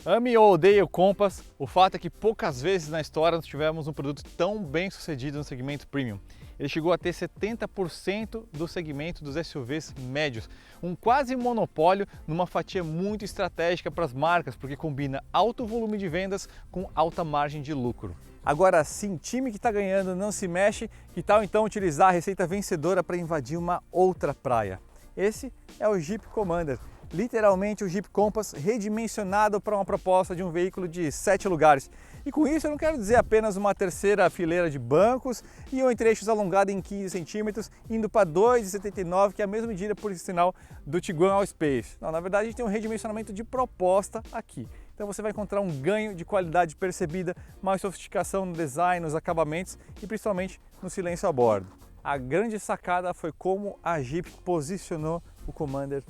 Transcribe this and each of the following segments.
Ame ou odeie o Compass, o fato é que poucas vezes na história nós tivemos um produto tão bem sucedido no segmento Premium. Ele chegou a ter 70% do segmento dos SUVs médios, um quase monopólio numa fatia muito estratégica para as marcas, porque combina alto volume de vendas com alta margem de lucro. Agora sim, time que está ganhando não se mexe, que tal então utilizar a receita vencedora para invadir uma outra praia? Esse é o Jeep Commander. Literalmente o Jeep Compass redimensionado para uma proposta de um veículo de 7 lugares. E com isso eu não quero dizer apenas uma terceira fileira de bancos e um entre-eixos alongado em 15 centímetros, indo para 2,79, que é a mesma medida, por sinal, do Tiguan Allspace. Não, na verdade a gente tem um redimensionamento de proposta aqui. Então você vai encontrar um ganho de qualidade percebida, mais sofisticação no design, nos acabamentos e principalmente no silêncio a bordo. A grande sacada foi como a Jeep posicionou o Commander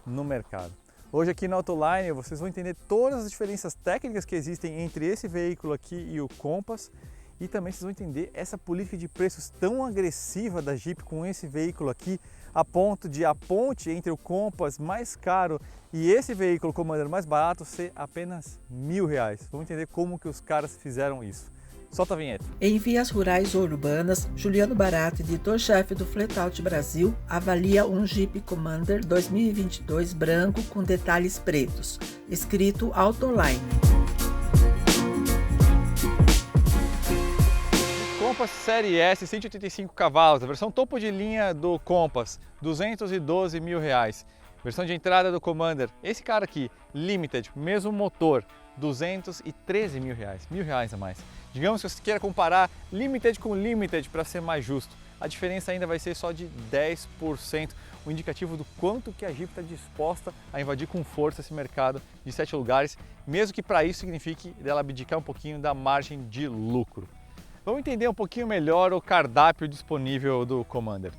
no mercado. Hoje aqui na Autoline vocês vão entender todas as diferenças técnicas que existem entre esse veículo aqui e o Compass, e também vocês vão entender essa política de preços tão agressiva da Jeep com esse veículo aqui, a ponto de a ponte entre o Compass mais caro e esse veículo Commander mais barato ser apenas R$1.000. Vamos entender como que os caras fizeram isso. Solta a vinheta. Em vias rurais ou urbanas, Juliano Barata, editor-chefe do Fletout Brasil, avalia um Jeep Commander 2022 branco com detalhes pretos, escrito Autoline. Compass Série S, 185 cavalos, a versão topo de linha do Compass, R$212 mil. Versão de entrada do Commander, esse cara aqui, Limited, mesmo motor, R$213 mil, R$1.000 a mais. Digamos que você queira comparar Limited com Limited para ser mais justo, a diferença ainda vai ser só de 10%, um indicativo do quanto que a Jeep está disposta a invadir com força esse mercado de 7 lugares, mesmo que para isso signifique dela abdicar um pouquinho da margem de lucro. Vamos entender um pouquinho melhor o cardápio disponível do Commander.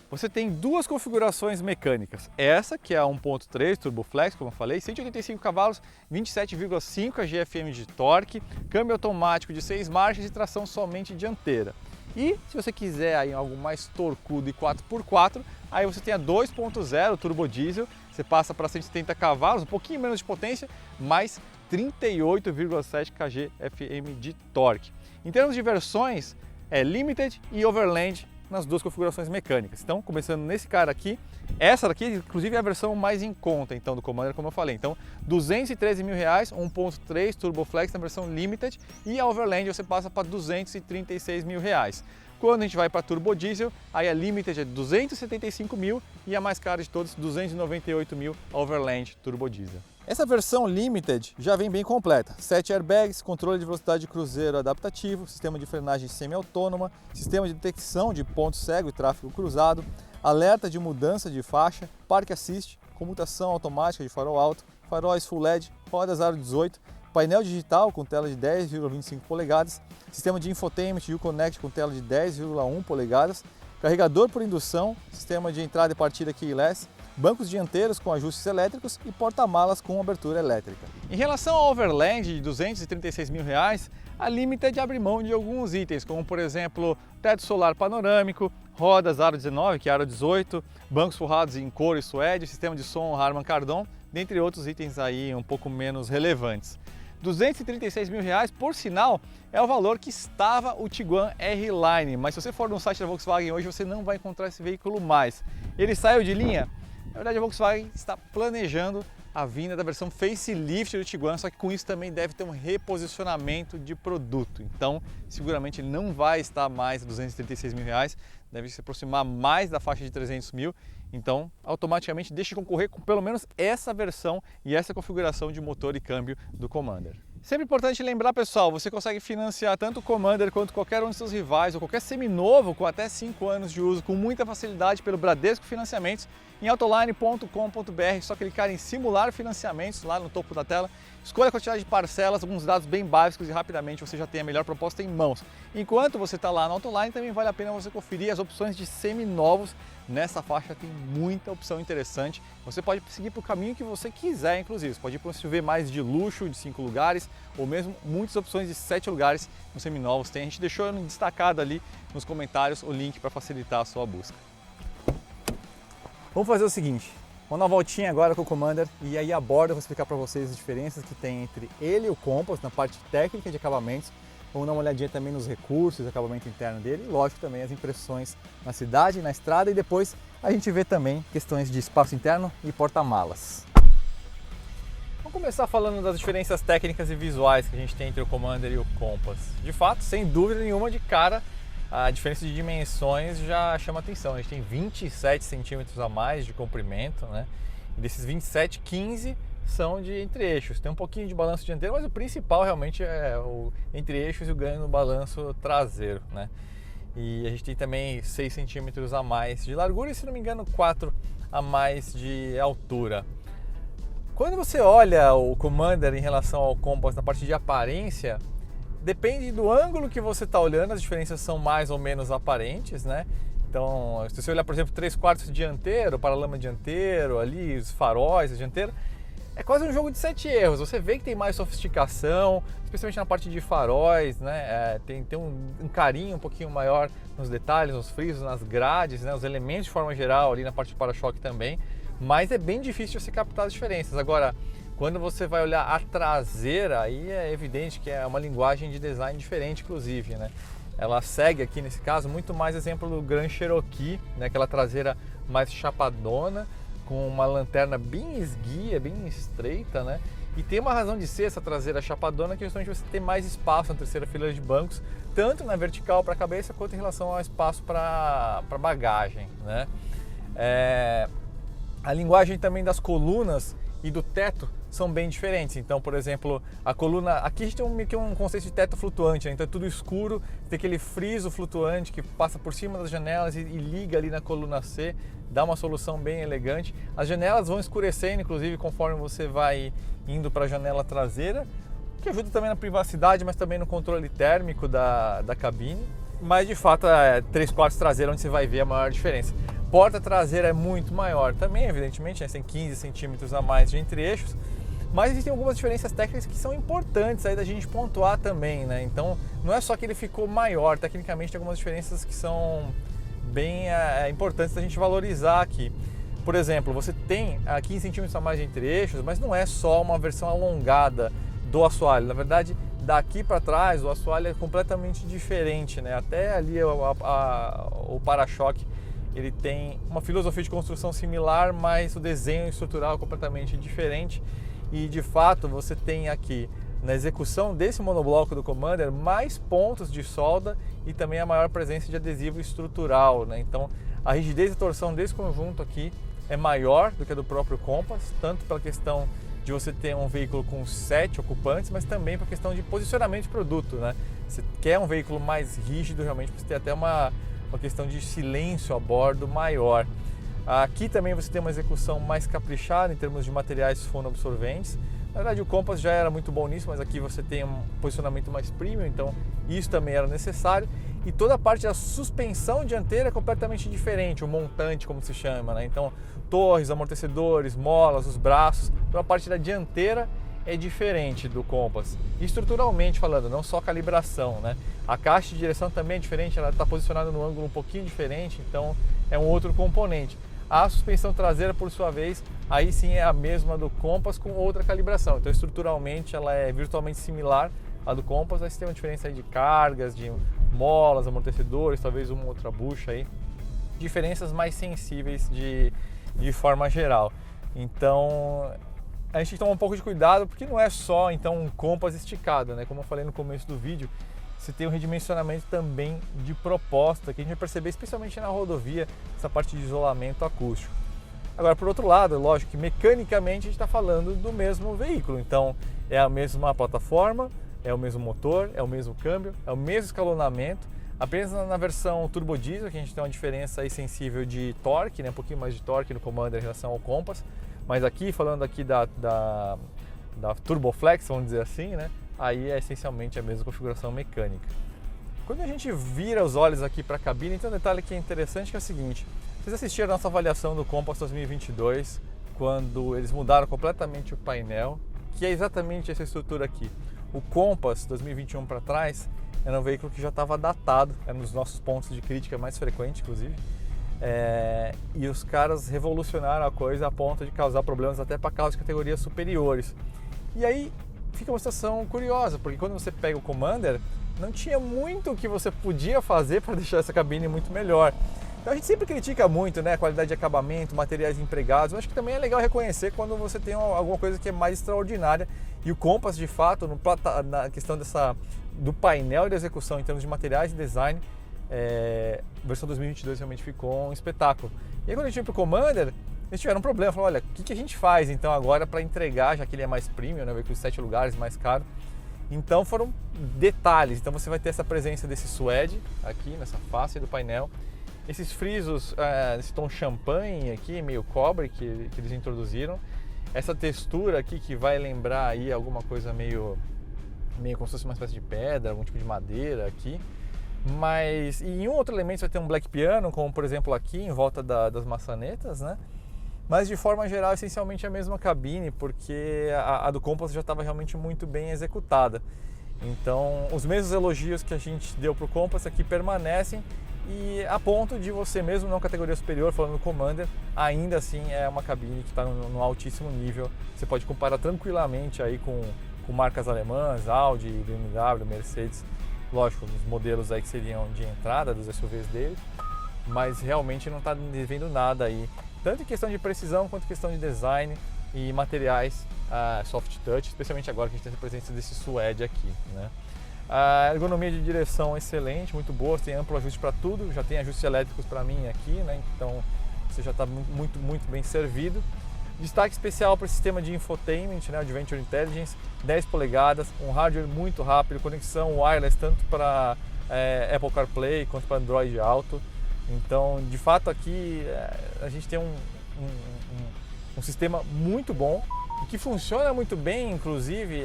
Você tem duas configurações mecânicas, essa que é a 1.3 Turbo Flex, como eu falei, 185 cavalos, 27,5 GFM de torque, câmbio automático de 6 marchas e tração somente dianteira. E se você quiser aí algo mais torcudo e 4x4, aí você tem a 2.0 turbo diesel, você passa para 170 cavalos, um pouquinho menos de potência, mais 38,7 kgfm de torque. Em termos de versões, é Limited e Overland nas duas configurações mecânicas. Então, começando nesse cara aqui, essa daqui, inclusive, é a versão mais em conta, então, do Commander, como eu falei. Então, R$213 mil, 1.3 Turbo Flex na versão Limited, e a Overland você passa para R$236 mil. Quando a gente vai para Turbo Diesel, aí a Limited é 275 mil e a mais cara de todos, 298 mil, a Overland Turbo Diesel. Essa versão Limited já vem bem completa, 7 airbags, controle de velocidade de cruzeiro adaptativo, sistema de frenagem semi-autônoma, sistema de detecção de ponto cego e tráfego cruzado, alerta de mudança de faixa, Park Assist, comutação automática de farol alto, faróis Full LED, rodas aro 18, painel digital com tela de 10,25 polegadas, sistema de infotainment e Uconnect com tela de 10,1 polegadas, carregador por indução, sistema de entrada e partida keyless, bancos dianteiros com ajustes elétricos e porta-malas com abertura elétrica. Em relação ao Overland de R$236 mil, a Limited abre mão de alguns itens, como por exemplo, teto solar panorâmico, rodas aro 19, que é aro 18, bancos forrados em couro e suede, sistema de som Harman Kardon, dentre outros itens aí um pouco menos relevantes. R$236 mil, por sinal, é o valor que estava o Tiguan R-Line, mas se você for no site da Volkswagen hoje, você não vai encontrar esse veículo mais. Ele saiu de linha? Na verdade, a Volkswagen está planejando a vinda da versão facelift do Tiguan, só que com isso também deve ter um reposicionamento de produto. Então, seguramente ele não vai estar mais a R$236 mil, deve se aproximar mais da faixa de 300 mil. Então, automaticamente deixe de concorrer com pelo menos essa versão e essa configuração de motor e câmbio do Commander. Sempre importante lembrar, pessoal, você consegue financiar tanto o Commander quanto qualquer um de seus rivais ou qualquer seminovo com até 5 anos de uso com muita facilidade pelo Bradesco Financiamentos em autoline.com.br. Só clicar em simular financiamentos lá no topo da tela, escolha a quantidade de parcelas, alguns dados bem básicos e rapidamente você já tem a melhor proposta em mãos. Enquanto você está lá no Autoline, também vale a pena você conferir as opções de seminovos. Nessa faixa tem muita opção interessante. Você pode seguir para o caminho que você quiser, inclusive. Você pode ir para um SUV mais de luxo, de 5 lugares, ou mesmo muitas opções de 7 lugares nos seminovos. A gente deixou destacado ali nos comentários o link para facilitar a sua busca. Vamos fazer o seguinte, Vamos dar uma voltinha agora com o Commander e aí a bordo eu vou explicar para vocês as diferenças que tem entre ele e o Compass na parte técnica de acabamentos. Vamos dar uma olhadinha também nos recursos, acabamento interno dele e lógico também as impressões na cidade, na estrada, e depois a gente vê também questões de espaço interno e porta-malas. Vamos começar falando das diferenças técnicas e visuais que a gente tem entre o Commander e o Compass. De fato, sem dúvida nenhuma, de cara, a diferença de dimensões já chama atenção. A gente tem 27 centímetros a mais de comprimento, né? E desses 27, 15 são de entre-eixos. Tem um pouquinho de balanço dianteiro, mas o principal realmente é o entre-eixos e o ganho no balanço traseiro, né? E a gente tem também 6 centímetros a mais de largura e, se não me engano, 4 a mais de altura. Quando você olha o Commander em relação ao Compass na parte de aparência, depende do ângulo que você está olhando, as diferenças são mais ou menos aparentes, né? Então, se você olhar, por exemplo, 3/4 dianteiro, paralama dianteiro, ali os faróis, a dianteira, é quase um jogo de 7 erros. Você vê que tem mais sofisticação, especialmente na parte de faróis, né? Tem um carinho um pouquinho maior nos detalhes, nos frisos, nas grades, né? Os elementos de forma geral, ali na parte de para-choque também. Mas é bem difícil você captar as diferenças. Agora, quando você vai olhar a traseira, aí é evidente que é uma linguagem de design diferente, inclusive, né? Ela segue aqui, nesse caso, muito mais exemplo do Grand Cherokee, né? Aquela traseira mais chapadona, com uma lanterna bem esguia, bem estreita, né? E tem uma razão de ser essa traseira chapadona, que justamente você tem mais espaço na terceira fileira de bancos, tanto na vertical para a cabeça, quanto em relação ao espaço para bagagem, né? A linguagem também das colunas e do teto são bem diferentes. Então, por exemplo, a coluna... Aqui a gente tem meio que um conceito de teto flutuante, né? Então é tudo escuro, tem aquele friso flutuante que passa por cima das janelas e liga ali na coluna C, dá uma solução bem elegante. As janelas vão escurecendo, inclusive, conforme você vai indo para a janela traseira, que ajuda também na privacidade, mas também no controle térmico da cabine. Mas, de fato, 3/4 traseira onde você vai ver a maior diferença. Porta traseira é muito maior também, evidentemente, né? Tem 15 centímetros a mais de entre-eixos, mas existem algumas diferenças técnicas que são importantes aí da gente pontuar também, né? Então, não é só que ele ficou maior, tecnicamente tem algumas diferenças que são bem importantes da gente valorizar aqui. Por exemplo, você tem 15 centímetros a mais de entre-eixos, mas não é só uma versão alongada do assoalho. Na verdade, daqui para trás, o assoalho é completamente diferente, né? Até ali o para-choque, ele tem uma filosofia de construção similar, mas o desenho estrutural é completamente diferente. E de fato você tem aqui na execução desse monobloco do Commander mais pontos de solda e também a maior presença de adesivo estrutural, né? Então a rigidez e torção desse conjunto aqui é maior do que a do próprio Compass, tanto pela questão de você ter um veículo com 7 ocupantes, mas também pela questão de posicionamento de produto, né? Você quer um veículo mais rígido, realmente você tem até uma questão de silêncio a bordo maior. Aqui também você tem uma execução mais caprichada em termos de materiais fonoabsorventes. Na verdade o Compass já era muito bom nisso, mas aqui você tem um posicionamento mais premium, então isso também era necessário. E toda a parte da suspensão dianteira é completamente diferente, o montante, como se chama, né? Então torres, amortecedores, molas, os braços, toda a parte da dianteira é diferente do Compass, estruturalmente falando, não só calibração, né? A caixa de direção também é diferente, ela está posicionada num ângulo um pouquinho diferente, então é um outro componente. A suspensão traseira, por sua vez, aí sim é a mesma do Compass com outra calibração, então estruturalmente ela é virtualmente similar à do Compass, mas tem uma diferença aí de cargas, de molas, amortecedores, talvez uma outra bucha aí, diferenças mais sensíveis de forma geral. Então a gente tem que tomar um pouco de cuidado, porque não é só então um Compass esticado, né? Como eu falei no começo do vídeo, você tem um redimensionamento também de proposta, que a gente vai perceber especialmente na rodovia, essa parte de isolamento acústico. Agora, por outro lado, lógico que mecanicamente a gente está falando do mesmo veículo, então é a mesma plataforma, é o mesmo motor, é o mesmo câmbio, é o mesmo escalonamento, apenas na versão turbo diesel que a gente tem uma diferença aí sensível de torque, né? Um pouquinho mais de torque no Commander em relação ao Compass. Mas aqui, falando aqui da Turboflex, vamos dizer assim, né? Aí é essencialmente a mesma configuração mecânica. Quando a gente vira os olhos aqui para a cabine, tem um detalhe que é interessante, que é o seguinte. Vocês assistiram a nossa avaliação do Compass 2022, quando eles mudaram completamente o painel, que é exatamente essa estrutura aqui. O Compass 2021 para trás era um veículo que já estava datado, era um dos nossos pontos de crítica mais frequentes, inclusive. E os caras revolucionaram a coisa a ponto de causar problemas até para carros de categorias superiores. E aí fica uma situação curiosa, porque quando você pega o Commander, não tinha muito o que você podia fazer para deixar essa cabine muito melhor. Então a gente sempre critica muito, né, a qualidade de acabamento, materiais empregados, mas acho que também é legal reconhecer quando você tem alguma coisa que é mais extraordinária. E o Compass, de fato, na questão do painel de execução em termos de materiais e design, a versão 2022 realmente ficou um espetáculo. E aí quando a gente veio para o Commander, eles tiveram um problema, falaram, olha, o que a gente faz então agora para entregar, já que ele é mais premium, né, veículo de 7 lugares, mais caro. Então foram detalhes, então você vai ter essa presença desse suede aqui nessa face do painel, esses frisos, esse tom champanhe aqui, meio cobre que eles introduziram, essa textura aqui que vai lembrar aí alguma coisa meio como se fosse uma espécie de pedra, algum tipo de madeira aqui. Mas em um outro elemento você vai ter um black piano, como por exemplo aqui em volta das maçanetas, né? Mas de forma geral, essencialmente a mesma cabine, porque a do Compass já estava realmente muito bem executada. Então, os mesmos elogios que a gente deu para o Compass aqui permanecem, e a ponto de você mesmo na categoria superior, falando do Commander, ainda assim é uma cabine que está no altíssimo nível. Você pode comparar tranquilamente aí com marcas alemãs, Audi, BMW, Mercedes, lógico, os modelos aí que seriam de entrada dos SUVs deles, mas realmente não está devendo nada aí, tanto em questão de precisão quanto em questão de design e materiais soft touch, especialmente agora que a gente tem a presença desse suede aqui, né? A ergonomia de direção é excelente, muito boa, tem amplo ajuste para tudo, já tem ajustes elétricos para mim aqui, né? Então você já está muito bem servido. Destaque especial para o sistema de infotainment, né? Adventure Intelligence, 10 polegadas, um hardware muito rápido, conexão wireless tanto para Apple CarPlay quanto para Android Auto. Então, de fato, aqui a gente tem um sistema muito bom e que funciona muito bem, inclusive,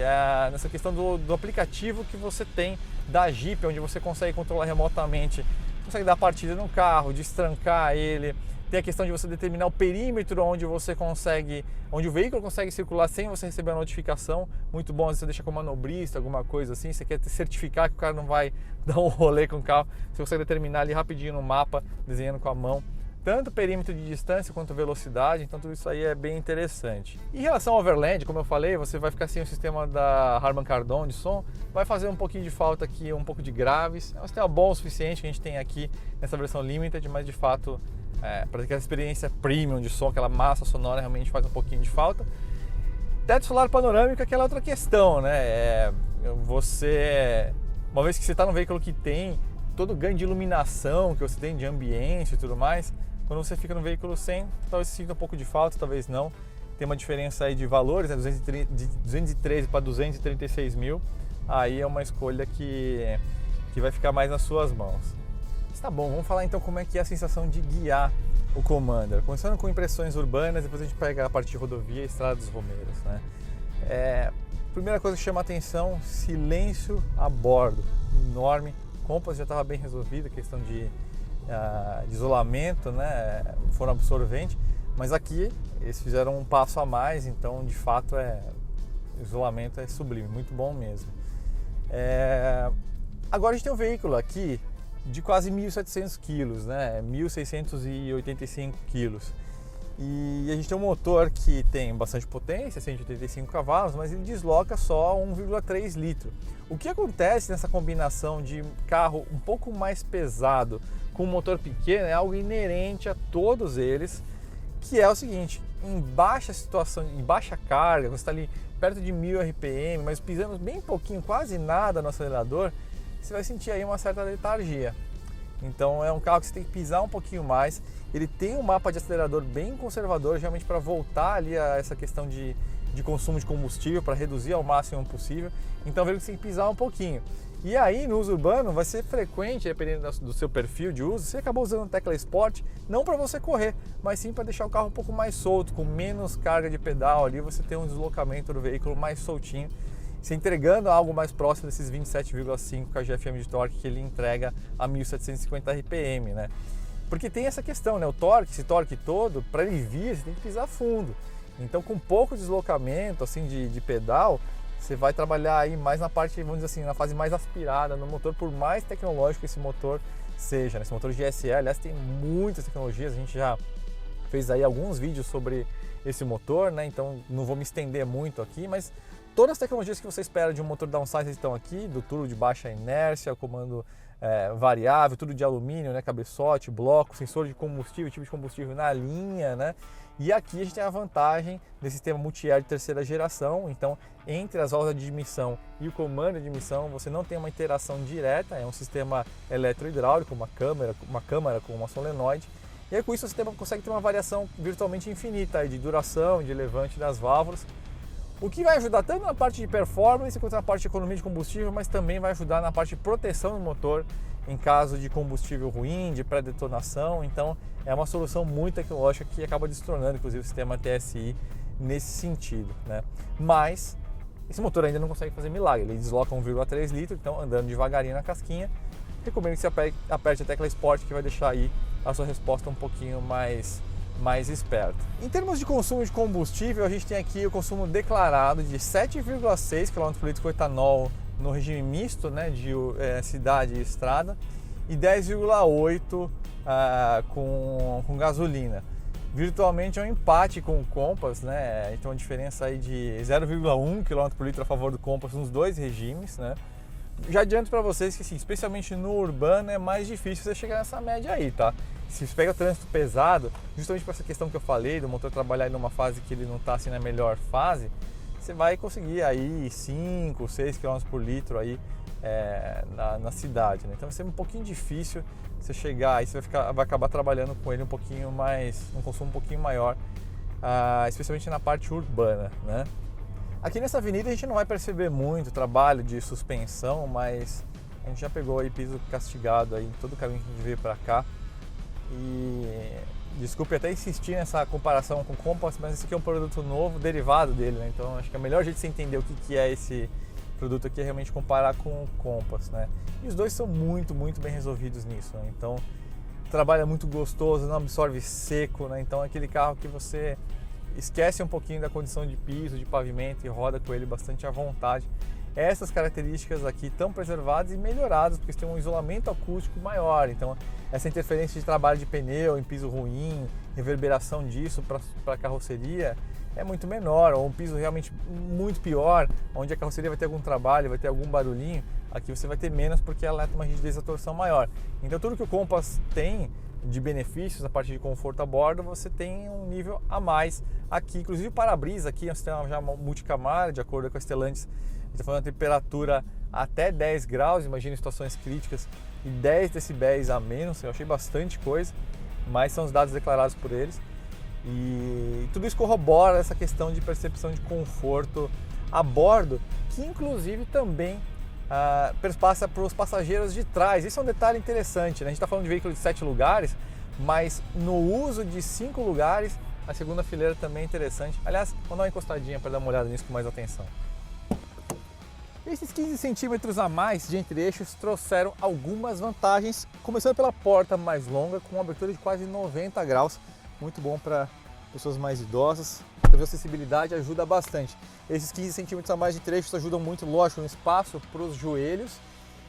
nessa questão do aplicativo que você tem da Jeep, onde você consegue controlar remotamente, consegue dar partida no carro, destrancar ele. Tem a questão de você determinar o perímetro onde o veículo consegue circular sem você receber a notificação. Muito bom, às vezes você deixa com manobrista, alguma coisa assim, você quer certificar que o cara não vai dar um rolê com o carro, você consegue determinar ali rapidinho no mapa, desenhando com a mão, tanto perímetro de distância quanto velocidade, então tudo isso aí é bem interessante. Em relação ao Overland, como eu falei, você vai ficar sem o sistema da Harman Kardon de som, vai fazer um pouquinho de falta aqui, um pouco de graves, é um sistema bom o suficiente que a gente tem aqui nessa versão Limited, mas de fato para aquela experiência premium de som, aquela massa sonora realmente faz um pouquinho de falta. Teto solar panorâmico é aquela outra questão, né? Uma vez que você está num veículo que tem todo o ganho de iluminação que você tem de ambiente e tudo mais, quando você fica no veículo sem, talvez você sinta um pouco de falta, talvez não. Tem uma diferença aí de valores, né? De 213 para 236 mil, aí é uma escolha que vai ficar mais nas suas mãos. Tá bom, vamos falar então como é que é a sensação de guiar o Commander. Começando com impressões urbanas, depois a gente pega a parte de rodovia e Estrada dos Romeiros, né? Primeira coisa que chama a atenção, silêncio a bordo, enorme. O Compass já estava bem resolvido, a questão de isolamento, né? Foro absorvente, mas aqui eles fizeram um passo a mais, então de fato o isolamento é sublime, muito bom mesmo. Agora a gente tem um veículo aqui de quase 1.700 quilos, né? 1.685 quilos. E a gente tem um motor que tem bastante potência, 185 cavalos, mas ele desloca só 1,3 litro. O que acontece nessa combinação de carro um pouco mais pesado com um motor pequeno é algo inerente a todos eles, que é o seguinte: em baixa situação, em baixa carga, você está ali perto de 1000 RPM, mas pisando bem pouquinho, quase nada no acelerador, você vai sentir aí uma certa letargia. Então é um carro que você tem que pisar um pouquinho mais. Ele tem um mapa de acelerador bem conservador, realmente para voltar ali a essa questão de consumo de combustível, para reduzir ao máximo possível. Então você tem que pisar um pouquinho. E aí no uso urbano vai ser frequente, dependendo do seu perfil de uso, você acabou usando a tecla Sport, não para você correr, mas sim para deixar o carro um pouco mais solto, com menos carga de pedal ali, você tem um deslocamento do veículo mais soltinho, se entregando algo mais próximo desses 27,5 kgfm de torque que ele entrega a 1.750 RPM, né? Porque tem essa questão, né? O torque, esse torque todo, para ele vir, você tem que pisar fundo. Então, com pouco deslocamento assim de pedal, você vai trabalhar aí mais na parte, vamos dizer assim, na fase mais aspirada no motor, por mais tecnológico que esse motor seja. Esse motor GSE, aliás, tem muitas tecnologias, a gente já fez aí alguns vídeos sobre esse motor, né? Então não vou me estender muito aqui, mas todas as tecnologias que você espera de um motor downsize estão aqui, do turbo de baixa inércia, comando variável, tudo de alumínio, né? Cabeçote, bloco, sensor de combustível, tipo de combustível na linha, né? E aqui a gente tem a vantagem desse sistema multi-air de terceira geração, então entre as válvulas de admissão e o comando de admissão você não tem uma interação direta, é um sistema eletrohidráulico, uma câmara com uma solenoide, e aí com isso o sistema consegue ter uma variação virtualmente infinita aí de duração, de levante das válvulas, o que vai ajudar tanto na parte de performance quanto na parte de economia de combustível, mas também vai ajudar na parte de proteção do motor em caso de combustível ruim, de pré-detonação. Então é uma solução muito tecnológica que acaba destronando inclusive o sistema TSI nesse sentido, né? Mas esse motor ainda não consegue fazer milagre, ele desloca 1,3 litros, então andando devagarinho na casquinha, recomendo que você aperte a tecla Sport, que vai deixar aí a sua resposta um pouquinho mais esperto. Em termos de consumo de combustível, a gente tem aqui o consumo declarado de 7,6 km por litro com etanol no regime misto, né, de cidade e estrada, e 10,8 com gasolina. Virtualmente é um empate com o Compass, né? Então a diferença aí de 0,1 km por litro a favor do Compass nos dois regimes, né? Já adianto para vocês que, assim, especialmente no urbano, é mais difícil você chegar nessa média aí, tá? Se você pega o trânsito pesado, justamente por essa questão que eu falei, do motor trabalhar numa fase que ele não está assim na melhor fase, você vai conseguir aí 5, 6 km por litro aí na cidade, né? Então vai ser um pouquinho difícil você chegar aí, você vai acabar trabalhando com ele um pouquinho mais, um consumo um pouquinho maior, especialmente na parte urbana, né? Aqui nessa avenida a gente não vai perceber muito trabalho de suspensão, mas a gente já pegou aí piso castigado aí em todo o caminho que a gente veio para cá. E desculpe até insistir nessa comparação com o Compass, mas esse aqui é um produto novo, derivado dele, né? Então acho que a melhor jeito de você entender o que é esse produto aqui é realmente comparar com o Compass, né? E os dois são muito bem resolvidos nisso, né? Então o trabalho é muito gostoso, não absorve seco, né? Então é aquele carro que você esquece um pouquinho da condição de piso, de pavimento e roda com ele bastante à vontade. Essas características aqui estão preservadas e melhoradas porque tem um isolamento acústico maior, então essa interferência de trabalho de pneu em piso ruim, reverberação disso para a carroceria é muito menor, ou um piso realmente muito pior, onde a carroceria vai ter algum trabalho, vai ter algum barulhinho, aqui você vai ter menos porque ela tem uma rigidez da torção maior. Então tudo que o Compass tem de benefícios, a parte de conforto a bordo, você tem um nível a mais aqui. Inclusive o para-brisa aqui é um sistema já multicamar, de acordo com a Stellantis, está falando de temperatura até 10 graus, imagina em situações críticas, e 10 decibéis a menos, eu achei bastante coisa, mas são os dados declarados por eles. E tudo isso corrobora essa questão de percepção de conforto a bordo, que inclusive também perpassa para os passageiros de trás. Isso é um detalhe interessante, né? A gente está falando de veículo de 7 lugares, mas no uso de 5 lugares, a segunda fileira também é interessante. Aliás, vamos dar uma encostadinha para dar uma olhada nisso com mais atenção. Esses 15 centímetros a mais de entre-eixos trouxeram algumas vantagens, começando pela porta mais longa, com uma abertura de quase 90 graus, muito bom para pessoas mais idosas. A acessibilidade ajuda bastante. Esses 15 centímetros a mais de trechos ajudam muito, lógico, no espaço para os joelhos.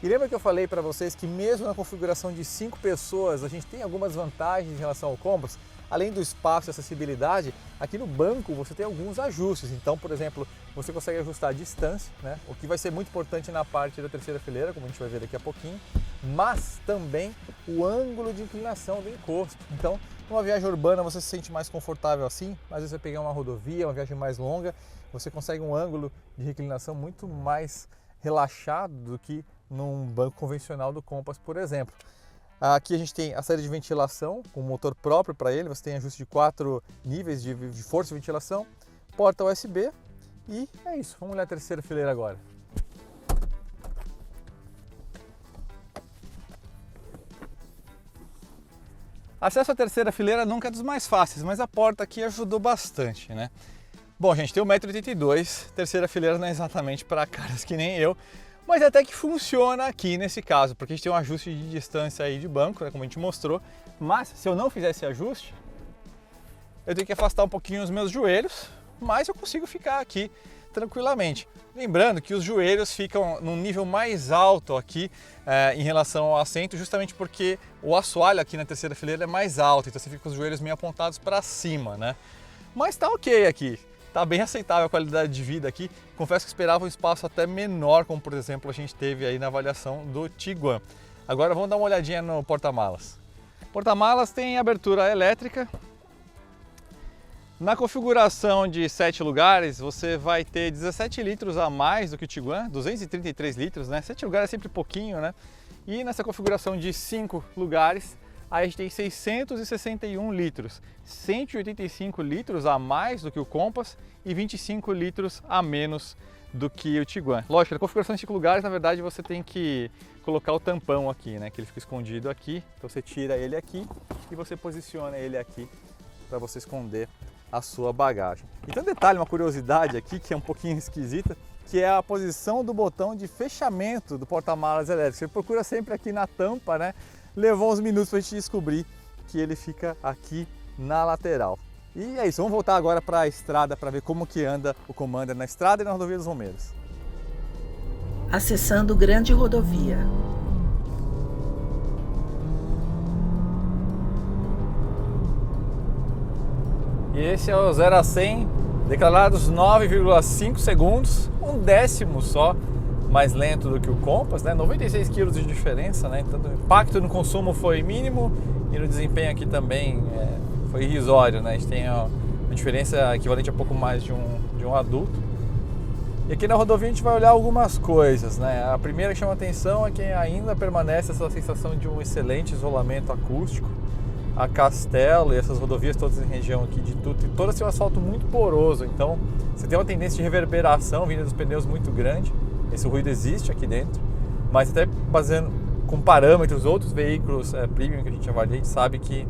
E lembra que eu falei para vocês que mesmo na configuração de 5 pessoas a gente tem algumas vantagens em relação ao Compass? Além do espaço e acessibilidade, aqui no banco você tem alguns ajustes. Então, por exemplo, você consegue ajustar a distância, né? O que vai ser muito importante na parte da terceira fileira, como a gente vai ver daqui a pouquinho, mas também o ângulo de inclinação do encosto. Então, numa viagem urbana você se sente mais confortável assim, às vezes você pegar uma rodovia, uma viagem mais longa, você consegue um ângulo de reclinação muito mais relaxado do que num banco convencional do Compass, por exemplo. Aqui a gente tem a saída de ventilação, com motor próprio para ele, você tem ajuste de 4 níveis de força de ventilação, porta USB e é isso. Vamos olhar a terceira fileira agora. Acesso à terceira fileira nunca é dos mais fáceis, mas a porta aqui ajudou bastante, né? Bom, gente, tem 1,82 m, terceira fileira não é exatamente para caras que nem eu, mas até que funciona aqui nesse caso, porque a gente tem um ajuste de distância aí de banco, né, como a gente mostrou, mas se eu não fizer esse ajuste, eu tenho que afastar um pouquinho os meus joelhos, mas eu consigo ficar aqui tranquilamente. Lembrando que os joelhos ficam num nível mais alto aqui em relação ao assento, justamente porque o assoalho aqui na terceira fileira é mais alto, então você fica com os joelhos meio apontados para cima, né? Mas tá ok aqui, tá bem aceitável a qualidade de vida aqui. Confesso que esperava um espaço até menor, como por exemplo a gente teve aí na avaliação do Tiguan. Agora vamos dar uma olhadinha no porta-malas. O porta-malas tem abertura elétrica. Na configuração de 7 lugares, você vai ter 17 litros a mais do que o Tiguan, 233 litros, né? 7 lugares é sempre pouquinho, né? E nessa configuração de 5 lugares, aí a gente tem 661 litros, 185 litros a mais do que o Compass e 25 litros a menos do que o Tiguan. Lógico, na configuração de 5 lugares, na verdade, você tem que colocar o tampão aqui, né? Que ele fica escondido aqui, então você tira ele aqui e você posiciona ele aqui para você esconder a sua bagagem. E tem um detalhe, uma curiosidade aqui que é um pouquinho esquisita, que é a posição do botão de fechamento do porta-malas elétrico. Você procura sempre aqui na tampa, né? Levou uns minutos para a gente descobrir que ele fica aqui na lateral. E é isso, vamos voltar agora para a estrada para ver como que anda o Commander na estrada e na rodovia dos Romeiros. Acessando grande rodovia. E esse é o 0 a 100, declarados 9,5 segundos, um décimo só mais lento do que o Compass, né? 96 kg de diferença, né? Então o impacto no consumo foi mínimo e no desempenho aqui também foi irrisório, né? A gente tem uma diferença equivalente a pouco mais de um adulto. E aqui na rodovia a gente vai olhar algumas coisas, né? A primeira que chama atenção é que ainda permanece essa sensação de um excelente isolamento acústico. A Castelo e essas rodovias todas em região aqui de Tuta, e todas têm um asfalto muito poroso, então você tem uma tendência de reverberação vinda dos pneus muito grande. Esse ruído existe aqui dentro, mas até baseando com parâmetros, outros veículos premium que a gente avalia, a gente sabe que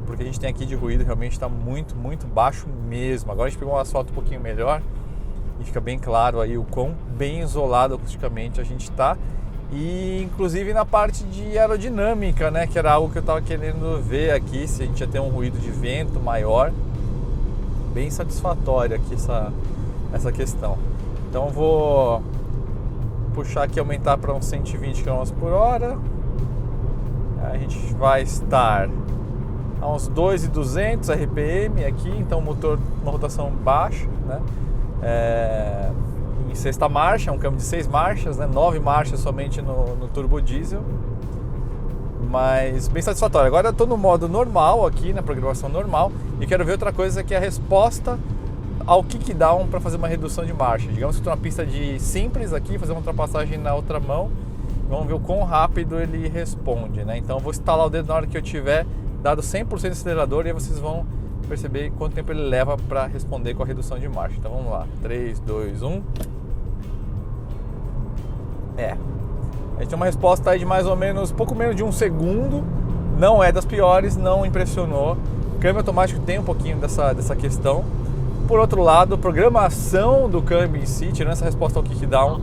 porque a gente tem aqui de ruído realmente está muito, muito baixo mesmo. Agora a gente pegou um asfalto um pouquinho melhor e fica bem claro aí o quão bem isolado acusticamente a gente está. E inclusive na parte de aerodinâmica, né, que era algo que eu estava querendo ver aqui, se a gente ia ter um ruído de vento maior. Bem satisfatório aqui essa questão. Então vou puxar aqui, aumentar para uns 120 km por hora. A gente vai estar a uns 2.200 RPM aqui, então o motor uma rotação baixa, né? Em sexta marcha, um câmbio de 6 marchas, né? 9 marchas somente no turbo diesel, mas bem satisfatório. Agora eu estou no modo normal aqui, na programação normal, e quero ver outra coisa que é a resposta ao kickdown para fazer uma redução de marcha. Digamos que estou na pista de simples aqui, fazer uma ultrapassagem na outra mão, vamos ver o quão rápido ele responde, né? Então eu vou estalar o dedo na hora que eu tiver dado 100% de acelerador e aí vocês vão perceber quanto tempo ele leva para responder com a redução de marcha. Então vamos lá, 3, 2, 1. A gente tem uma resposta aí de mais ou menos, pouco menos de um segundo. Não é das piores, não impressionou. O câmbio automático tem um pouquinho dessa questão. Por outro lado, a programação do câmbio em si, tirando essa resposta ao kickdown,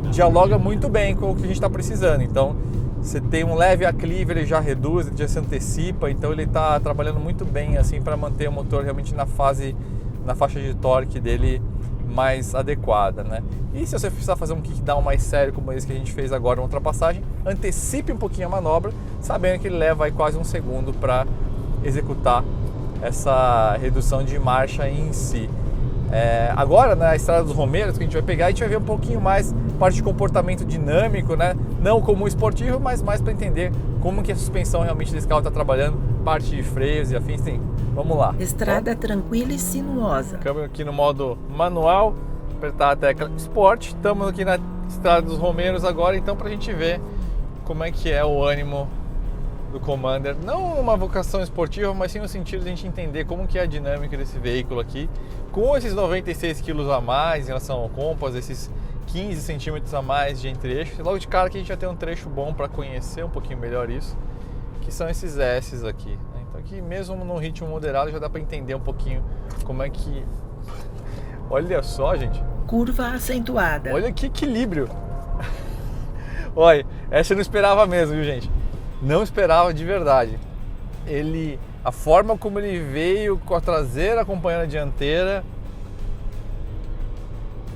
dialoga muito bem com o que a gente está precisando. Então, você tem um leve aclive, ele já reduz, ele já se antecipa, então ele está trabalhando muito bem assim para manter o motor realmente na faixa de torque dele mais adequada, né? E se você precisar fazer um kickdown mais sério como esse que a gente fez agora na ultrapassagem, antecipe um pouquinho a manobra, sabendo que ele leva aí quase um segundo para executar essa redução de marcha em si. Agora na Estrada dos Romeiros que a gente vai pegar, a gente vai ver um pouquinho mais parte de comportamento dinâmico, né? Não como esportivo, mas mais para entender como que a suspensão realmente desse carro está trabalhando, parte de freios e afins. Tem. Vamos lá. Estrada tranquila e sinuosa. Câmbio aqui no modo manual, apertar a tecla Sport. Estamos aqui na Estrada dos Romeiros agora, então para a gente ver como é que é o ânimo do Commander, não uma vocação esportiva, mas sim no sentido de a gente entender como que é a dinâmica desse veículo aqui, com esses 96 kg a mais em relação ao Compass, esses 15 centímetros a mais de entre-eixos. Logo de cara que a gente já tem um trecho bom para conhecer um pouquinho melhor isso, que são esses S's aqui, né? Então aqui mesmo no ritmo moderado já dá para entender um pouquinho como é que... Olha só, gente. Curva acentuada. Olha que equilíbrio. Olha, essa eu não esperava mesmo, viu, gente? Não esperava de verdade. A forma como ele veio com a traseira acompanhando a dianteira,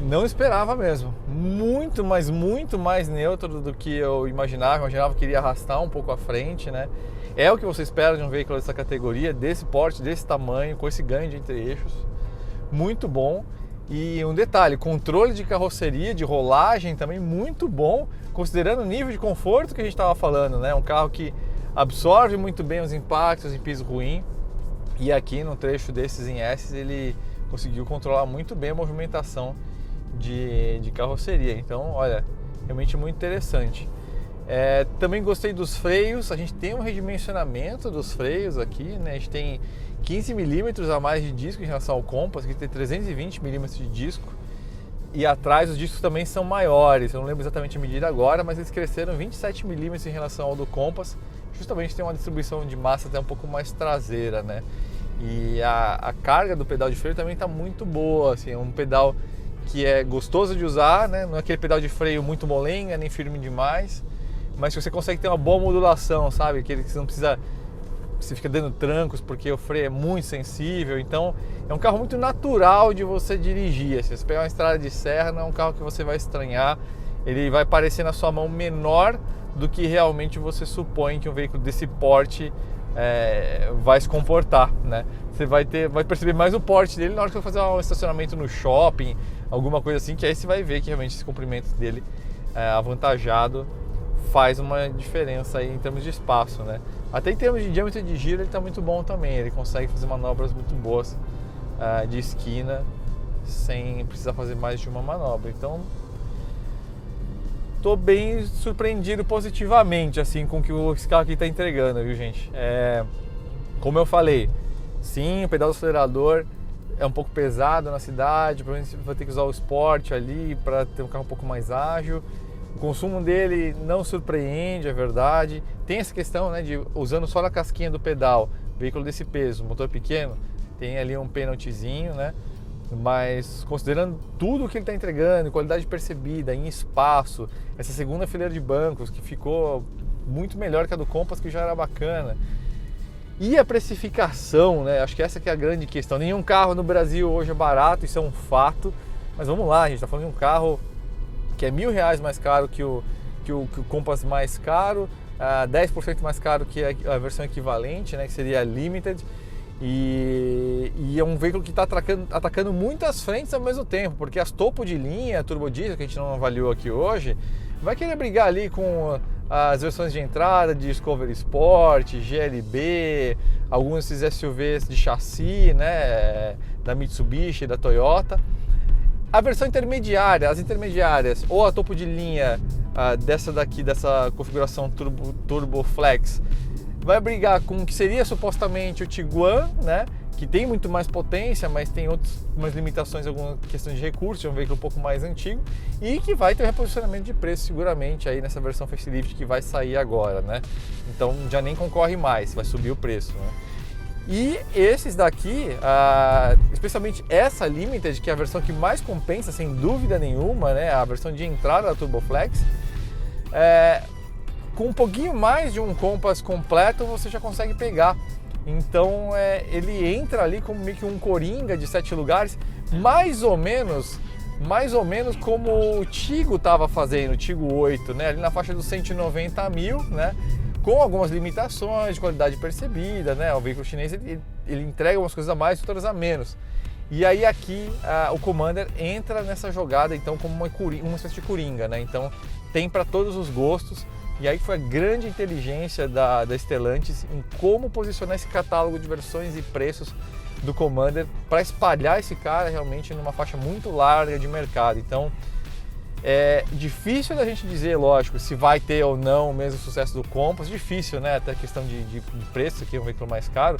não esperava mesmo. Muito, mas muito mais neutro do que eu imaginava. Eu imaginava que iria arrastar um pouco à frente, né? É o que você espera de um veículo dessa categoria, desse porte, desse tamanho, com esse ganho de entre-eixos. Muito bom. E um detalhe, controle de carroceria, de rolagem também muito bom, considerando o nível de conforto que a gente estava falando, né? Um carro que absorve muito bem os impactos em piso ruim. E aqui no trecho desses em S ele conseguiu controlar muito bem a movimentação de carroceria. Então, olha, realmente muito interessante. Também gostei dos freios. A gente tem um redimensionamento dos freios aqui, né? A gente tem 15 milímetros a mais de disco em relação ao Compass, que tem 320 milímetros de disco. E atrás os discos também são maiores. Eu não lembro exatamente a medida agora, mas eles cresceram 27 milímetros em relação ao do Compass. Justamente tem uma distribuição de massa até um pouco mais traseira, né? E a carga do pedal de freio também está muito boa, assim, é um pedal que é gostoso de usar, né? Não é aquele pedal de freio muito molenga, nem firme demais, mas você consegue ter uma boa modulação, sabe? Aquele que você não precisa, você fica dando trancos porque o freio é muito sensível. Então é um carro muito natural de você dirigir. Se você pegar uma estrada de serra, não é um carro que você vai estranhar. Ele vai parecer na sua mão menor do que realmente você supõe que um veículo desse porte vai se comportar, né? Você vai perceber mais o porte dele na hora que você fazer um estacionamento no shopping, alguma coisa assim, que aí você vai ver que realmente esse comprimento dele avantajado faz uma diferença aí em termos de espaço, né? Até em termos de diâmetro de giro ele está muito bom também, ele consegue fazer manobras muito boas de esquina sem precisar fazer mais de uma manobra. Então tô bem surpreendido positivamente assim com o que esse carro aqui está entregando, viu, gente? Como eu falei, sim, o pedal do acelerador é um pouco pesado na cidade, provavelmente você vai ter que usar o Sport ali para ter um carro um pouco mais ágil. O consumo dele não surpreende, é verdade. Tem essa questão, né, de usando só a casquinha do pedal, veículo desse peso, motor pequeno, tem ali um penaltyzinho, né? Mas considerando tudo que ele está entregando, qualidade percebida, em espaço, essa segunda fileira de bancos que ficou muito melhor que a do Compass, que já era bacana. E a precificação, né? Acho que essa que é a grande questão. Nenhum carro no Brasil hoje é barato, isso é um fato. Mas vamos lá, a gente está falando de um carro que é R$1.000 mais caro que o Compass mais caro, 10% mais caro que a versão equivalente, né? Que seria a Limited. E é um veículo que está atacando muitas frentes ao mesmo tempo, porque as topo de linha, turbo diesel, que a gente não avaliou aqui hoje, vai querer brigar ali com as versões de entrada de Discovery Sport, GLB, alguns desses SUVs de chassi, né, da Mitsubishi, da Toyota. A versão intermediária, as intermediárias, ou a topo de linha dessa configuração Turbo Flex, vai brigar com o que seria supostamente o Tiguan, né? Que tem muito mais potência, mas tem umas limitações, alguma questão de recursos, é um veículo um pouco mais antigo e que vai ter um reposicionamento de preço seguramente aí nessa versão facelift que vai sair agora, né? Então já nem concorre mais, vai subir o preço, né? E esses daqui, especialmente essa Limited, que é a versão que mais compensa, sem dúvida nenhuma, né? A versão de entrada da Turboflex, com um pouquinho mais de um Compass completo você já consegue pegar. Então ele entra ali como meio que um Coringa de 7 lugares, mais ou menos como o Tigo estava fazendo, o Tigo 8, né? Ali na faixa dos 190 mil, né? Com algumas limitações de qualidade percebida, né? O veículo chinês ele entrega umas coisas a mais e outras a menos. E aí aqui o Commander entra nessa jogada então como uma espécie de Coringa, né? Então tem para todos os gostos. E aí foi a grande inteligência da Stellantis em como posicionar esse catálogo de versões e preços do Commander para espalhar esse cara realmente numa faixa muito larga de mercado. Então é difícil da gente dizer, lógico, se vai ter ou não o mesmo sucesso do Compass, difícil, né? Até a questão de preço, que é um veículo mais caro,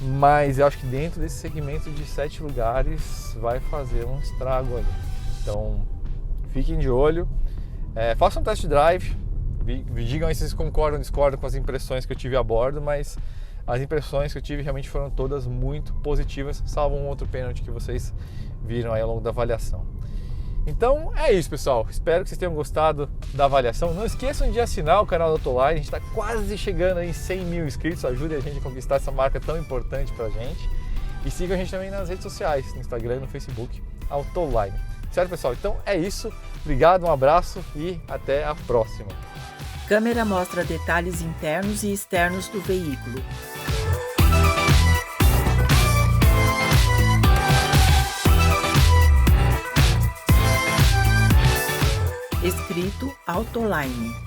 mas eu acho que dentro desse segmento de 7 lugares vai fazer um estrago ali. Então fiquem de olho, façam um test drive, digam aí se vocês concordam ou discordam com as impressões que eu tive a bordo, mas as impressões que eu tive realmente foram todas muito positivas, salvo um outro pênalti que vocês viram aí ao longo da avaliação. Então é isso, pessoal, espero que vocês tenham gostado da avaliação. Não esqueçam de assinar o canal da Autoline, a gente está quase chegando aí em 100 mil inscritos, ajude a gente a conquistar essa marca tão importante pra gente. E sigam a gente também nas redes sociais, no Instagram e no Facebook, Autoline. Certo, pessoal? Então é isso. Obrigado, um abraço e até a próxima. Câmera mostra detalhes internos e externos do veículo. Escrito Autoline.